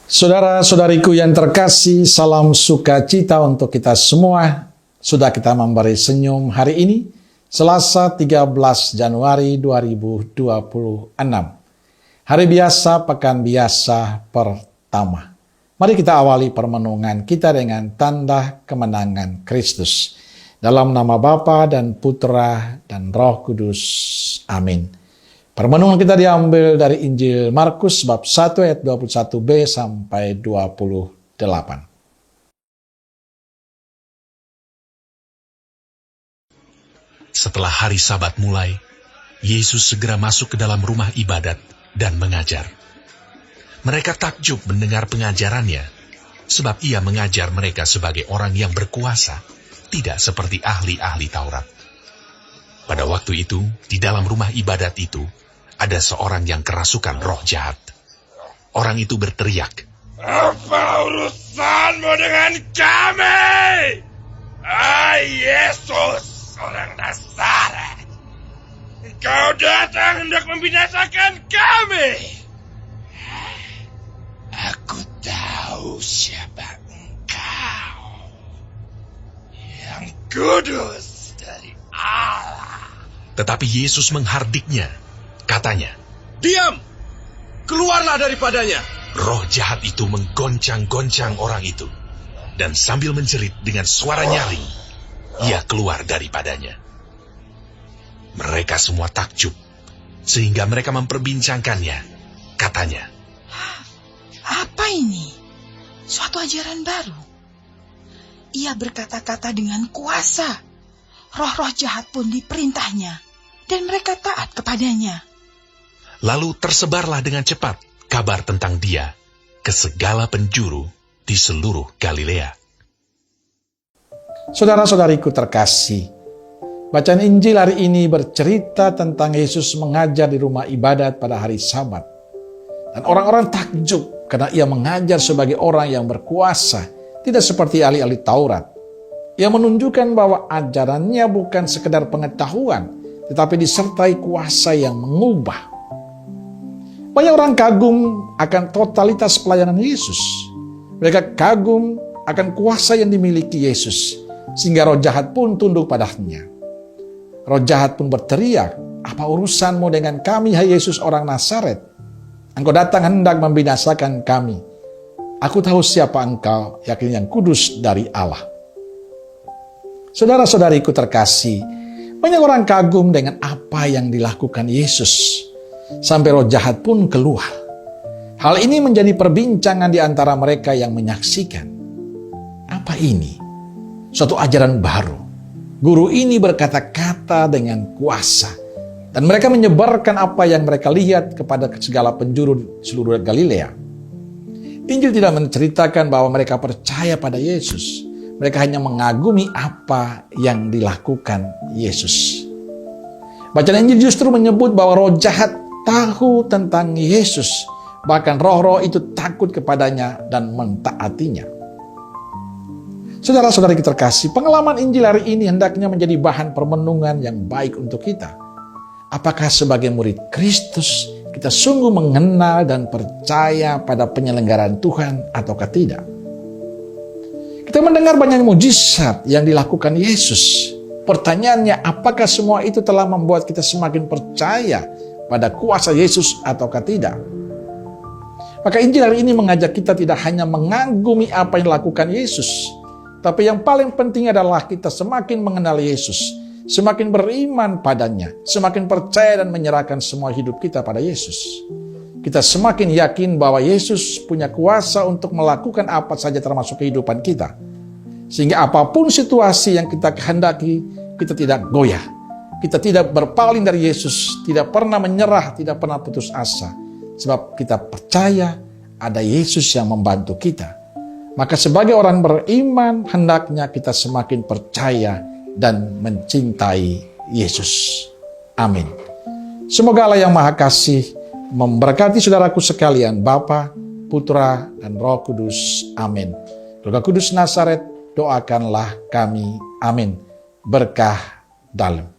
Saudara-saudariku yang terkasih, salam sukacita untuk kita semua. Sudah kita memberi senyum hari ini, Selasa 13 Januari 2026. Hari biasa, pekan biasa pertama. Mari kita awali permenungan kita dengan tanda kemenangan Kristus. Dalam nama Bapa dan Putra dan Roh Kudus. Amin. Permenungan kita diambil dari Injil Markus bab 1 ayat 21b sampai 28. Setelah hari Sabat mulai, Yesus segera masuk ke dalam rumah ibadat dan mengajar. Mereka takjub mendengar pengajarannya, sebab ia mengajar mereka sebagai orang yang berkuasa, tidak seperti ahli-ahli Taurat. Pada waktu itu, di dalam rumah ibadat itu, ada seorang yang kerasukan roh jahat. Orang itu berteriak, "Apa urusanmu dengan kami? Yesus, orang Nazaret. Engkau datang hendak membinasakan kami. Aku tahu siapa engkau, yang kudus dari Allah." Tetapi Yesus menghardiknya. Katanya, "Diam! Keluarlah daripadanya!" roh jahat itu menggoncang-goncang orang itu, dan sambil menjerit dengan suara nyaring, ia keluar daripadanya. Mereka semua takjub, sehingga mereka memperbincangkannya. Katanya, "Apa ini? Suatu ajaran baru. Ia berkata-kata dengan kuasa. Roh-roh jahat pun diperintahnya, dan mereka taat kepadanya." Lalu tersebarlah dengan cepat kabar tentang dia ke segala penjuru di seluruh Galilea. Saudara-saudariku terkasih, bacaan Injil hari ini bercerita tentang Yesus mengajar di rumah ibadat pada hari Sabat. Dan orang-orang takjub karena ia mengajar sebagai orang yang berkuasa, tidak seperti ahli-ahli Taurat. Ia menunjukkan bahwa ajarannya bukan sekedar pengetahuan, tetapi disertai kuasa yang mengubah. Banyak orang kagum akan totalitas pelayanan Yesus. Mereka kagum akan kuasa yang dimiliki Yesus, sehingga roh jahat pun tunduk padanya. Roh jahat pun berteriak, "Apa urusanmu dengan kami, hai Yesus orang Nazaret? Engkau datang hendak membinasakan kami. Aku tahu siapa engkau, yakni yang kudus dari Allah." Saudara-saudariku terkasih, banyak orang kagum dengan apa yang dilakukan Yesus, sampai roh jahat pun keluar. Hal ini menjadi perbincangan di antara mereka yang menyaksikan. Apa ini? Suatu ajaran baru. Guru ini berkata-kata dengan kuasa, dan mereka menyebarkan apa yang mereka lihat kepada segala penjuru seluruh Galilea. Injil tidak menceritakan bahwa mereka percaya pada Yesus. Mereka hanya mengagumi apa yang dilakukan Yesus. Bacaan Injil justru menyebut bahwa roh jahat tahu tentang Yesus. Bahkan roh-roh itu takut kepadanya dan mentaatinya. Saudara-saudari terkasih, pengalaman Injil hari ini hendaknya menjadi bahan permenungan yang baik untuk kita. Apakah sebagai murid Kristus kita sungguh mengenal dan percaya pada penyelenggaraan Tuhan ataukah tidak? Kita mendengar banyak mujizat yang dilakukan Yesus. Pertanyaannya, apakah semua itu telah membuat kita semakin percaya pada kuasa Yesus ataukah tidak? Maka Injil hari ini mengajak kita tidak hanya mengagumi apa yang dilakukan Yesus, tapi yang paling penting adalah kita semakin mengenal Yesus, semakin beriman padanya, semakin percaya dan menyerahkan semua hidup kita pada Yesus. Kita semakin yakin bahwa Yesus punya kuasa untuk melakukan apa saja termasuk kehidupan kita. Sehingga apapun situasi yang kita kehendaki, kita tidak goyah. Kita tidak berpaling dari Yesus, tidak pernah menyerah, tidak pernah putus asa. Sebab kita percaya ada Yesus yang membantu kita. Maka sebagai orang beriman, hendaknya kita semakin percaya dan mencintai Yesus. Amin. Semoga Allah yang Maha Kasih memberkati saudaraku sekalian, Bapa, Putra, dan Roh Kudus. Amin. Roh Kudus Nazaret, doakanlah kami. Amin. Berkah dalam.